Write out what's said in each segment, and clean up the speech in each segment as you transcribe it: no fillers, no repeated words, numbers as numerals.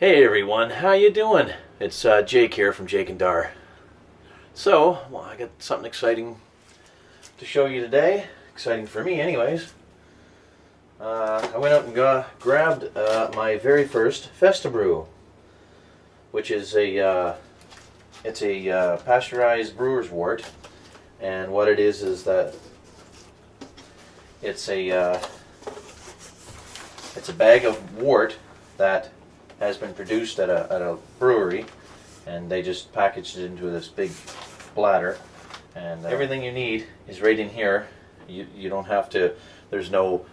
Hey everyone, how you doing? It's Jake here from Jake and Dar. So, well, I got something exciting to show you today. Exciting for me anyways. I went out and grabbed my very first Festa Brew, which is it's a pasteurized brewer's wort, and what it is that it's a bag of wort that has been produced at a brewery, and they just packaged it into this big bladder, and everything you need is right in here. You don't have to, there's no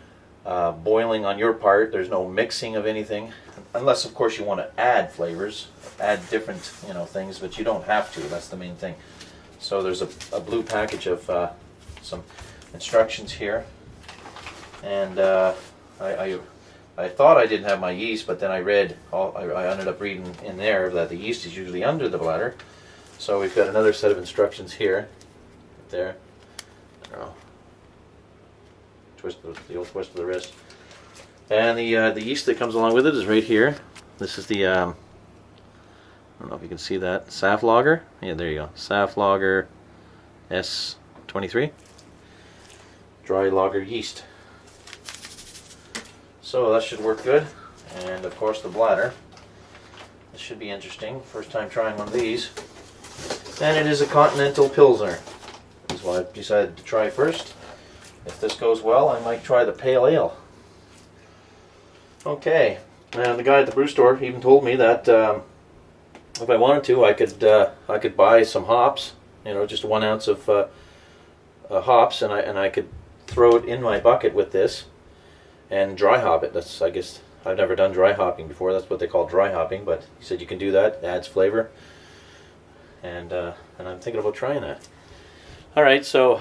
boiling on your part, there's no mixing of anything, unless of course you want to add flavors, add different things, but you don't have to. That's the main thing. So there's a blue package of some instructions here, and I thought I didn't have my yeast, but then I ended up reading in there that the yeast is usually under the bladder. So we've got another set of instructions here, right there. I don't know. The old twist of the wrist. And the yeast that comes along with it is right here. This is the I don't know if you can see that, Saf Lager. Yeah, there you go. Saf Lager S23 dry lager yeast. So that should work good, and of course the bladder. This should be interesting. First time trying one of these. And it is a Continental Pilsener. That's why I decided to try first. If this goes well, I might try the pale ale. Okay, and the guy at the brew store even told me that if I wanted to, I could buy some hops. Just 1 ounce of hops, and I could throw it in my bucket with this and dry hop it. That's, I guess, I've never done dry hopping before. That's what they call dry hopping, but he said you can do that. It adds flavor, and I'm thinking about trying that. All right, so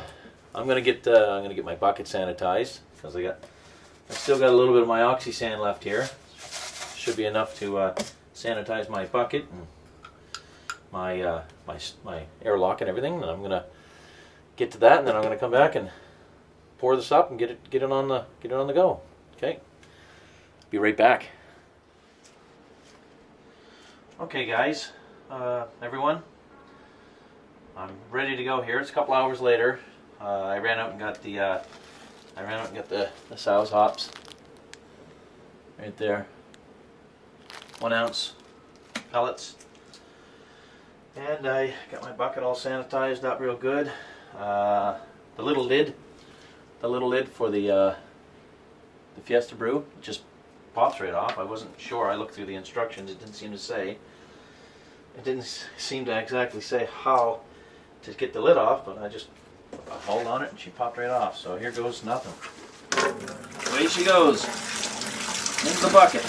I'm gonna get my bucket sanitized, because I still got a little bit of my OxySan left here. Should be enough to sanitize my bucket and my airlock and everything. And I'm gonna get to that, and then I'm gonna come back and pour this up and get it on the go. Okay, be right back. Okay, guys, everyone, I'm ready to go here. It's a couple hours later. I ran out and got the Sow's hops right there. 1 ounce pellets, and I got my bucket all sanitized up real good. The little lid for the Festa Brew just pops right off. I wasn't sure. I looked through the instructions. It didn't seem to say. It didn't seem to exactly say how to get the lid off, but I just hauled on it and she popped right off. So here goes nothing. Away she goes into the bucket.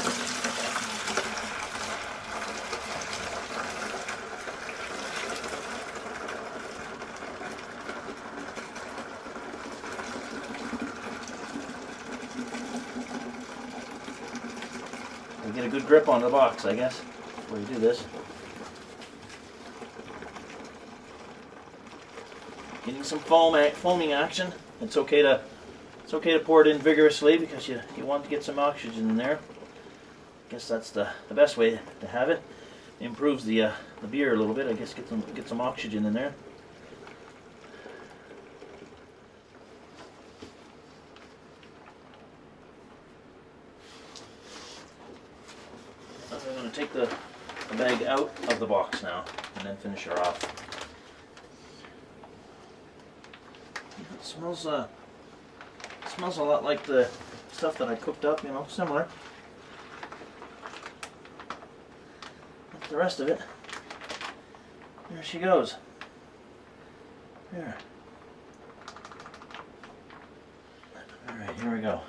Get a good grip on the box, I guess, before you do this. Getting some foaming action. It's okay to pour it in vigorously, because you want to get some oxygen in there. I guess that's the best way to have it. It improves the beer a little bit. I guess get some oxygen in there. I'm going to take the bag out of the box now and then finish her off. It smells a lot like the stuff that I cooked up, similar. That's the rest of it. There she goes. There. Alright, here we go.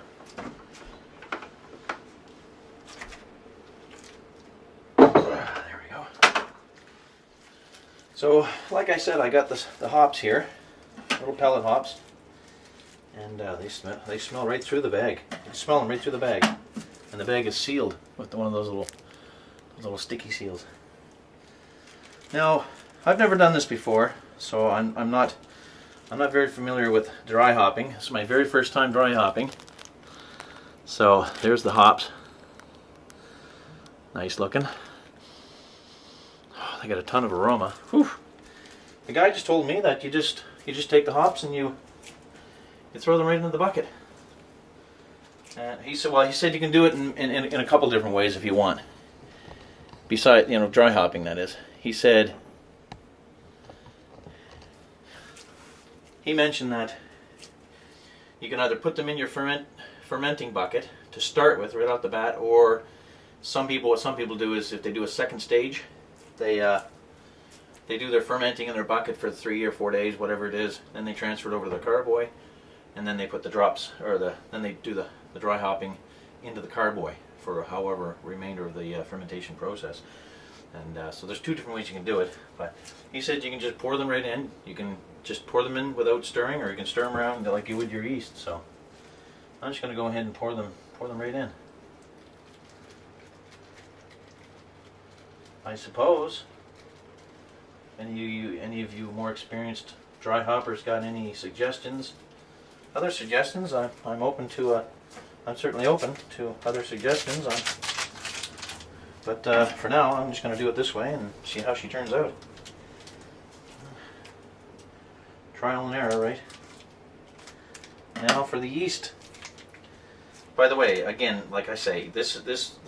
So, like I said, I got the hops here, little pellet hops, and they smell right through the bag. You can smell them right through the bag, and the bag is sealed with one of those little sticky seals. Now, I've never done this before, so I'm not very familiar with dry hopping. This is my very first time dry hopping. So there's the hops. Nice looking. Oh, they got a ton of aroma. Whew. The guy just told me that you just take the hops and you throw them right into the bucket. And he said you can do it in a couple different ways if you want. Besides, dry hopping, that is. He mentioned that you can either put them in your fermenting bucket to start with right off the bat, or what some people do is if they do a second stage, they do their fermenting in their bucket for 3 or 4 days, whatever it is. Then they transfer it over to the carboy, and then they put the drops, then they do the dry hopping into the carboy for however remainder of the fermentation process. And so there's 2 different ways you can do it. But he said you can just pour them right in. You can just pour them in without stirring, or you can stir them around like you would your yeast. So I'm just going to go ahead and pour them right in. I suppose any of you more experienced dry hoppers got any suggestions? Other suggestions? I'm open to. I'm certainly open to other suggestions. But for now, I'm just going to do it this way and see how she turns out. Trial and error, right? Now for the yeast. By the way, again, like I say, this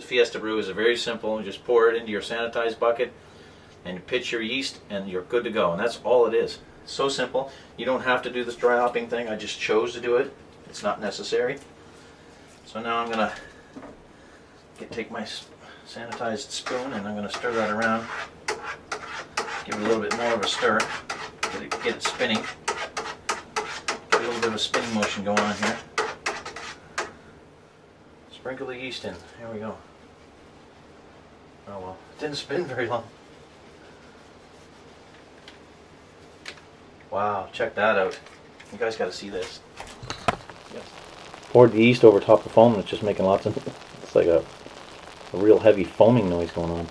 Festa Brew is a very simple. You just pour it into your sanitized bucket and you pitch your yeast and you're good to go. And that's all it is. So simple. You don't have to do this dry hopping thing. I just chose to do it. It's not necessary. So now I'm going to take my sanitized spoon and I'm going to stir that around. Give it a little bit more of a stir. Get it spinning. Get a little bit of a spinning motion going on here. Sprinkle the yeast in. Here we go. Oh well, it didn't spin very long. Wow, check that out. You guys got to see this. Yep. Poured the yeast over top of the foam. It's just making lots of. It's like a real heavy foaming noise going on.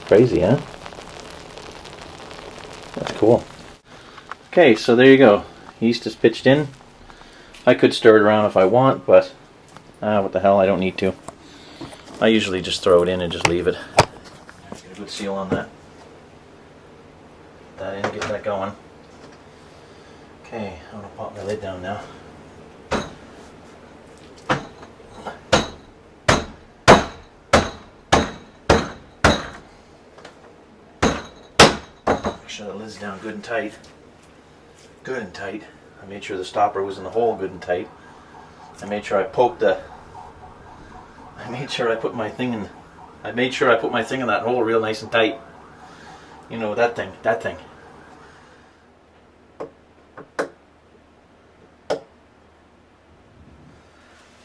Crazy, huh? That's cool. Okay, so there you go. Yeast is pitched in. I could stir it around if I want, but what the hell, I don't need to. I usually just throw it in and just leave it. Get a good seal on that. Put that in, get that going. Okay, I'm going to pop my lid down now. Make sure the lid's down good and tight. Good and tight. I made sure the stopper was in the hole good and tight. I made sure I poked the... I made sure I put my thing in that hole real nice and tight. You know, that thing.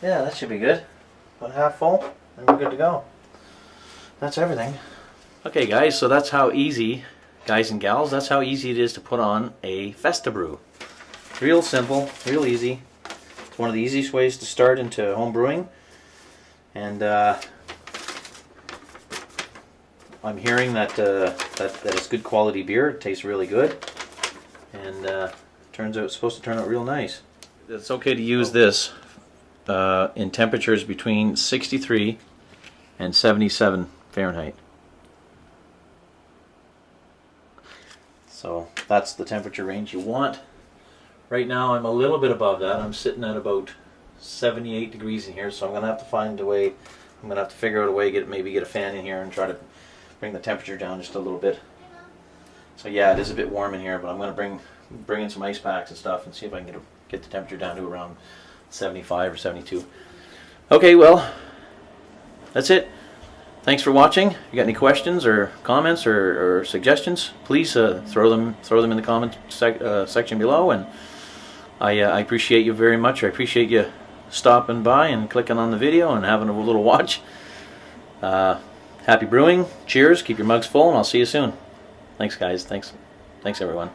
Yeah, that should be good. About half full, and we're good to go. That's everything. Okay guys, so that's how easy, guys and gals, that's how easy it is to put on a Festa Brew. Real simple, real easy. It's one of the easiest ways to start into home brewing. And I'm hearing that it's good quality beer. It tastes really good, and turns out it's supposed to turn out real nice. It's okay to use this in temperatures between 63 and 77 Fahrenheit. So that's the temperature range you want. Right now I'm a little bit above that. I'm sitting at about 78 degrees in here, so I'm going to have to find a way. I'm going to have to figure out a way, maybe get a fan in here and try to bring the temperature down just a little bit. So yeah, it is a bit warm in here, but I'm going to bring in some ice packs and stuff and see if I can get the temperature down to around 75 or 72. Okay, well, that's it. Thanks for watching. If you got any questions or comments or suggestions, please throw them in the comment section below. And I appreciate you very much. I appreciate you stopping by and clicking on the video and having a little watch. Happy brewing. Cheers. Keep your mugs full, and I'll see you soon. Thanks, guys. Thanks everyone.